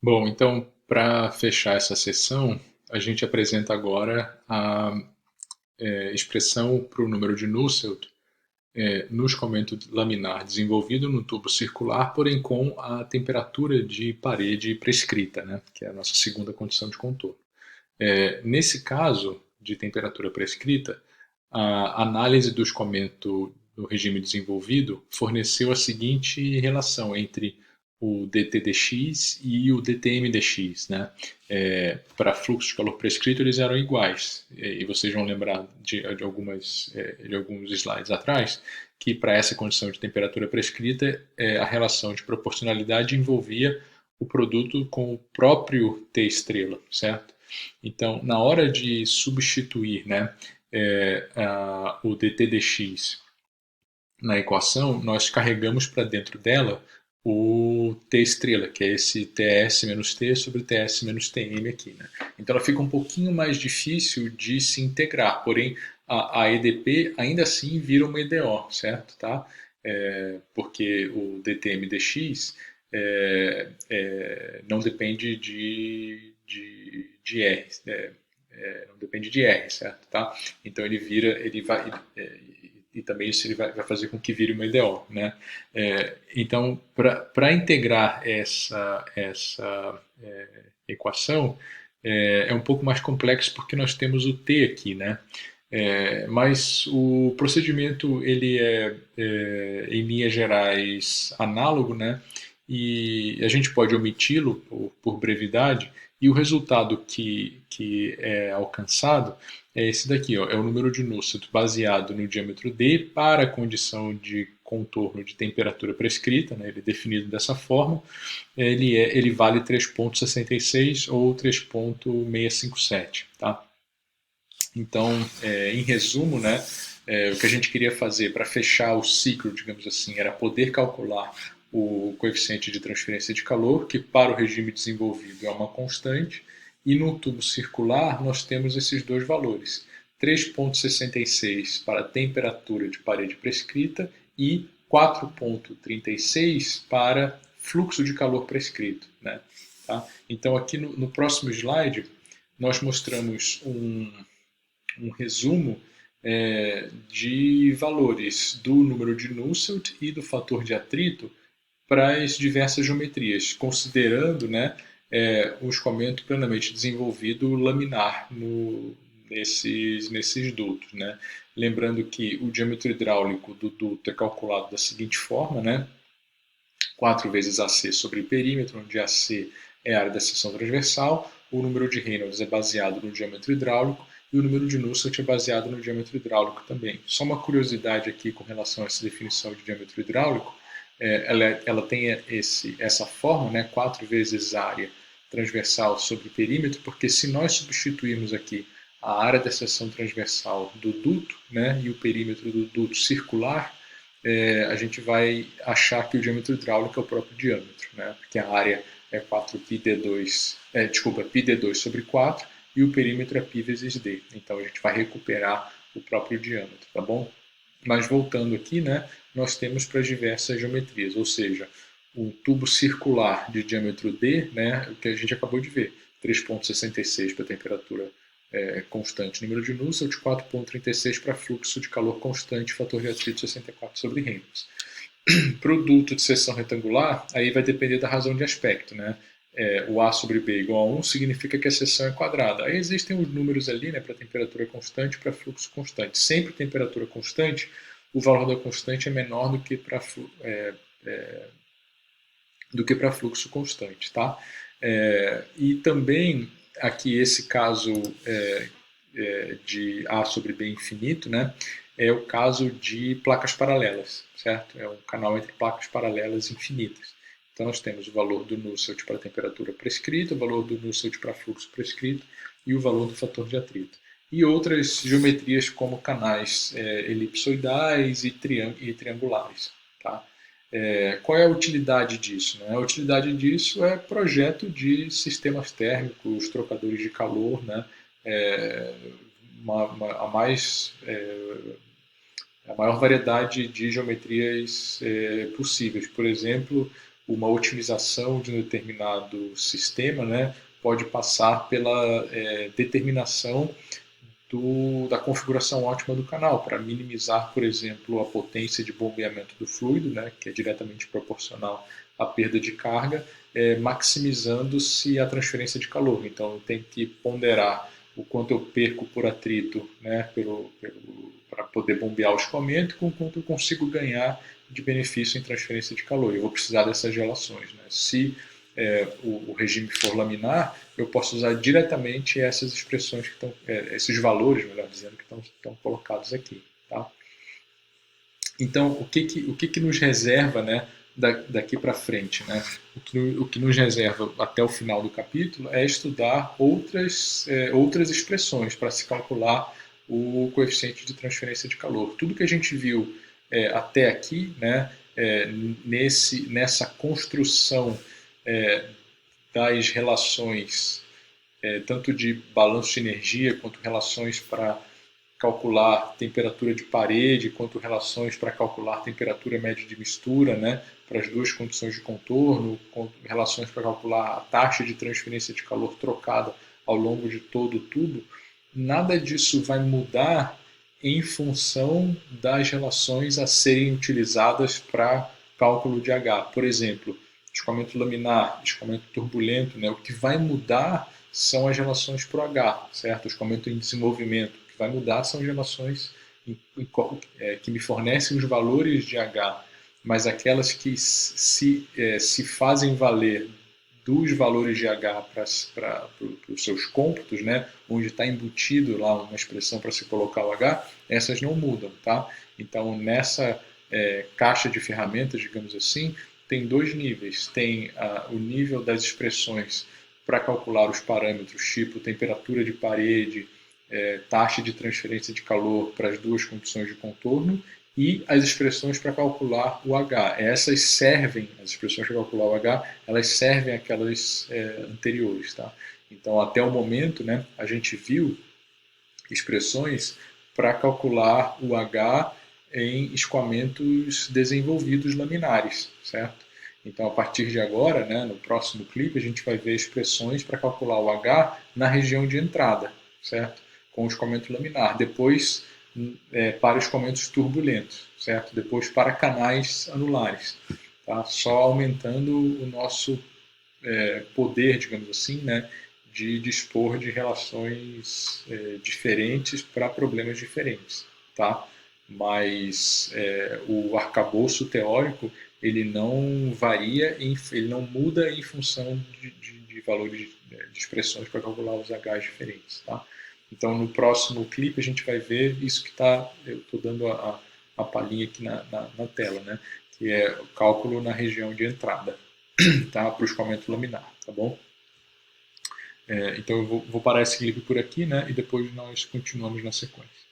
Bom, então, para fechar essa sessão, a gente apresenta agora a expressão para o número de Nusselt no escoamento laminar desenvolvido no tubo circular, porém com a temperatura de parede prescrita, né, que é a nossa segunda condição de contorno. Nesse caso de temperatura prescrita, a análise do escoamento do regime desenvolvido forneceu a seguinte relação entre o dTdx e o dTmdx. Né? Para fluxo de calor prescrito, eles eram iguais. E vocês vão lembrar de alguns slides atrás que para essa condição de temperatura prescrita, a relação de proporcionalidade envolvia o produto com o próprio T estrela, certo? Então, na hora de substituir, né, o dTdx na equação, nós carregamos para dentro dela o T estrela, que é esse TS menos T sobre TS menos TM aqui. Né? Então ela fica um pouquinho mais difícil de se integrar, porém a EDP ainda assim vira uma EDO, certo? Tá? Porque o DTMDX não depende de R, não depende de R, certo? Tá? Então ele vira, ele vai, e também isso ele vai fazer com que vire uma EDO, né? Então, para integrar essa equação, um pouco mais complexo porque nós temos o T aqui, né? Mas o procedimento ele em linhas gerais, análogo, né? E a gente pode omiti-lo por brevidade, e o resultado que é alcançado é esse daqui, ó, é o número de Nusselt baseado no diâmetro D para a condição de contorno de temperatura prescrita, né, ele é definido dessa forma, ele vale 3,66 ou 3,657. Tá? Então, em resumo, né, o que a gente queria fazer para fechar o ciclo, digamos assim, era poder calcular o coeficiente de transferência de calor, que para o regime desenvolvido é uma constante, e no tubo circular nós temos esses dois valores, 3,66 para a temperatura de parede prescrita e 4,36 para fluxo de calor prescrito. Né? Tá? Então, aqui no próximo slide, nós mostramos um resumo de valores do número de Nusselt e do fator de atrito para as diversas geometrias, considerando, né, um escoamento plenamente desenvolvido laminar nesses dutos. Né? Lembrando que o diâmetro hidráulico do duto é calculado da seguinte forma, né? 4 vezes AC sobre perímetro, onde AC é a área da seção transversal, o número de Reynolds é baseado no diâmetro hidráulico e o número de Nusselt é baseado no diâmetro hidráulico também. Só uma curiosidade aqui com relação a essa definição de diâmetro hidráulico, ela tem essa forma, né, 4 vezes área transversal sobre perímetro, porque se nós substituirmos aqui a área da seção transversal do duto, né, e o perímetro do duto circular, a gente vai achar que o diâmetro hidráulico é o próprio diâmetro, né? Porque a área é 4πd2, πd2 sobre 4 e o perímetro é π vezes d. Então a gente vai recuperar o próprio diâmetro, tá bom? Mas voltando aqui, né, nós temos para as diversas geometrias, ou seja, um tubo circular de diâmetro d, né, o que a gente acabou de ver, 3,66 para a temperatura constante número de Nusselt, 4,36 para fluxo de calor constante, fator de atrito 64 sobre Reynolds. Produto de seção retangular, aí vai depender da razão de aspecto, né? O A sobre B igual a 1 significa que a seção é quadrada. Aí existem os números ali, né, para temperatura constante e para fluxo constante. Sempre temperatura constante, o valor da constante é menor do que para fluxo constante, tá? E também aqui esse caso de A sobre B infinito, né? É o caso de placas paralelas, certo? É um canal entre placas paralelas infinitas. Então nós temos o valor do Nusselt para a temperatura prescrita, o valor do Nusselt para fluxo prescrito e o valor do fator de atrito. E outras geometrias como canais elipsoidais e triangulares. Tá? Qual é a utilidade disso? Né? A utilidade disso é projeto de sistemas térmicos, trocadores de calor, né? É, a maior variedade de geometrias possíveis. Por exemplo, uma otimização de um determinado sistema, né, pode passar pela determinação da configuração ótima do canal, para minimizar, por exemplo, a potência de bombeamento do fluido, né, que é diretamente proporcional à perda de carga, maximizando-se a transferência de calor. Então, eu tenho que ponderar o quanto eu perco por atrito, né, para poder bombear o escoamento, com o quanto eu consigo ganhar de benefício em transferência de calor. Eu vou precisar dessas relações. Né? Se o regime for laminar, eu posso usar diretamente essas expressões que estão, esses valores, melhor dizendo, que estão colocados aqui. Tá? Então, o que nos reserva, né, daqui para frente? Né? O que nos reserva até o final do capítulo é estudar outras expressões para se calcular o coeficiente de transferência de calor. Tudo que a gente viu até aqui, né, nessa construção das relações, tanto de balanço de energia, quanto relações para calcular temperatura de parede, quanto relações para calcular temperatura média de mistura, né, para as duas condições de contorno, relações para calcular a taxa de transferência de calor trocada ao longo de todo o tubo, nada disso vai mudar em função das relações a serem utilizadas para cálculo de H. Por exemplo, escoamento laminar, escoamento turbulento, né? O que vai mudar são as relações para o H, certo? O escoamento em desenvolvimento. O que vai mudar são as relações que me fornecem os valores de H, mas aquelas que se fazem valer dos valores de H para os seus cômputos, né, onde está embutido lá uma expressão para se colocar o H, essas não mudam. Tá? Então, nessa caixa de ferramentas, digamos assim, tem dois níveis. Tem o nível das expressões para calcular os parâmetros, tipo temperatura de parede, taxa de transferência de calor para as duas condições de contorno, e as expressões para calcular o H. Essas servem, as expressões para calcular o H, elas servem àquelas anteriores. Tá? Então, até o momento, né, a gente viu expressões para calcular o H em escoamentos desenvolvidos laminares, certo? Então, a partir de agora, né, no próximo clipe, a gente vai ver expressões para calcular o H na região de entrada, certo? Com o escoamento laminar. Depois, para escoamentos turbulentos, certo? Depois, para canais anulares. Tá? Só aumentando o nosso poder, digamos assim, né, de dispor de relações diferentes para problemas diferentes, tá? Mas o arcabouço teórico ele não varia, ele não muda em função de valores de expressões para calcular os H's diferentes, tá? Então, no próximo clipe a gente vai ver isso que eu estou dando a palhinha aqui na tela, né? Que é o cálculo na região de entrada, tá? Para o escoamento laminar, tá bom? Então eu vou parar esse clipe por aqui, né? E depois nós continuamos na sequência.